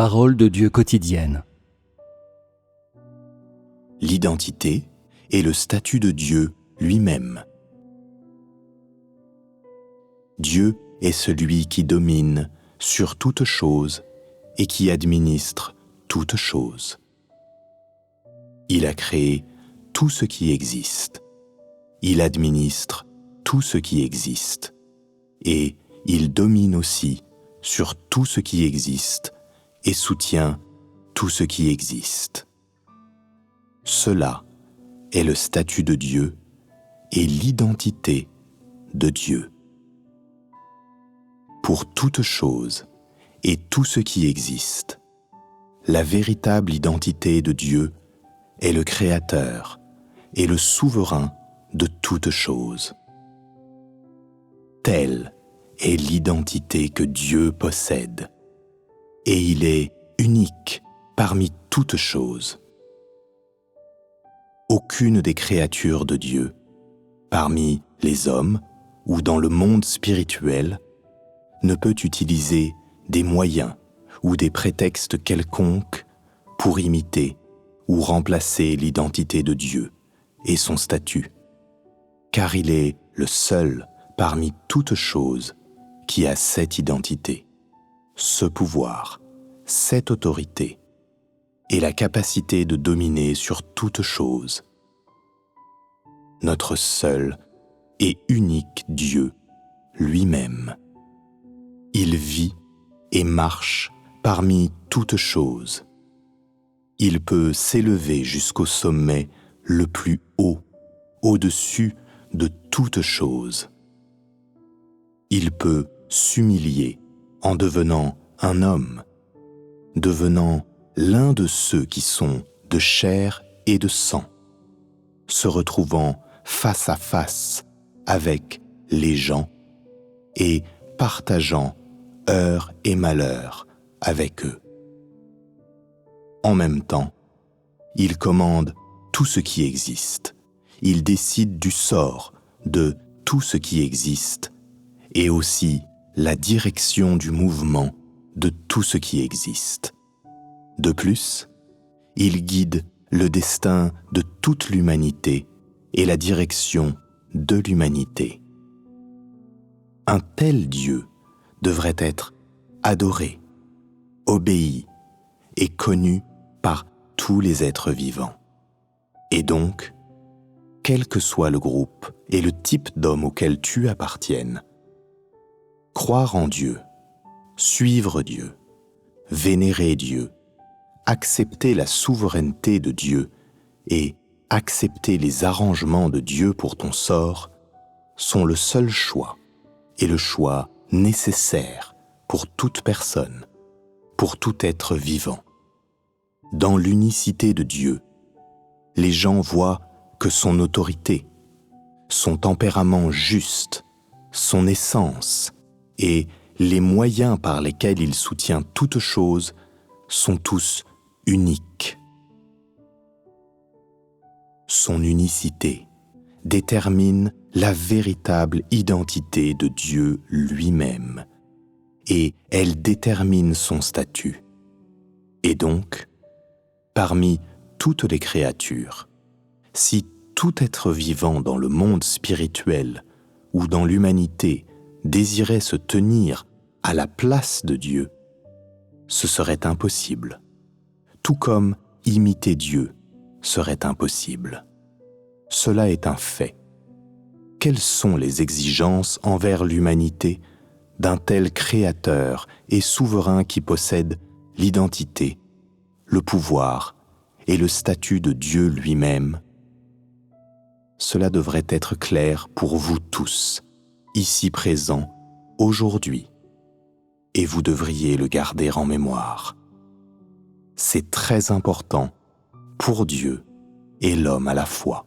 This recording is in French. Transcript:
Parole de Dieu quotidienne. L'identité et le statut de Dieu lui-même. Dieu est celui qui domine sur toute chose et qui administre toute chose. Il a créé tout ce qui existe. Il administre tout ce qui existe. Et il domine aussi sur tout ce qui existe et soutient tout ce qui existe. Cela est le statut de Dieu et l'identité de Dieu. Pour toute chose et tout ce qui existe, la véritable identité de Dieu est le Créateur et le souverain de toute chose. Telle est l'identité que Dieu possède, et il est unique parmi toutes choses. Aucune des créatures de Dieu, parmi les hommes ou dans le monde spirituel, ne peut utiliser des moyens ou des prétextes quelconques pour imiter ou remplacer l'identité de Dieu et son statut, car il est le seul parmi toutes choses qui a cette identité, ce pouvoir, cette autorité et la capacité de dominer sur toute chose. Notre seul et unique Dieu lui-même. Il vit et marche parmi toutes choses. Il peut s'élever jusqu'au sommet le plus haut, au-dessus de toutes choses. Il peut s'humilier en devenant un homme, devenant l'un de ceux qui sont de chair et de sang, se retrouvant face à face avec les gens et partageant heurts et malheurs avec eux. En même temps, il commande tout ce qui existe. Il décide du sort de tout ce qui existe et aussi la direction du mouvement de tout ce qui existe. De plus, il guide le destin de toute l'humanité et la direction de l'humanité. Un tel Dieu devrait être adoré, obéi et connu par tous les êtres vivants. Et donc, quel que soit le groupe et le type d'homme auquel tu appartiennes, croire en Dieu, suivre Dieu, vénérer Dieu, accepter la souveraineté de Dieu et accepter les arrangements de Dieu pour ton sort sont le seul choix et le choix nécessaire pour toute personne, pour tout être vivant. Dans l'unicité de Dieu, les gens voient que son autorité, son tempérament juste, son essence et les moyens par lesquels il soutient toute chose sont tous uniques. Son unicité détermine la véritable identité de Dieu lui-même et elle détermine son statut. Et donc, parmi toutes les créatures, si tout être vivant dans le monde spirituel ou dans l'humanité désirait se tenir à la place de Dieu, ce serait impossible, tout comme imiter Dieu serait impossible. Cela est un fait. Quelles sont les exigences envers l'humanité d'un tel créateur et souverain qui possède l'identité, le pouvoir et le statut de Dieu lui-même? Cela devrait être clair pour vous tous, ici présents, aujourd'hui, et vous devriez le garder en mémoire. C'est très important pour Dieu et l'homme à la fois.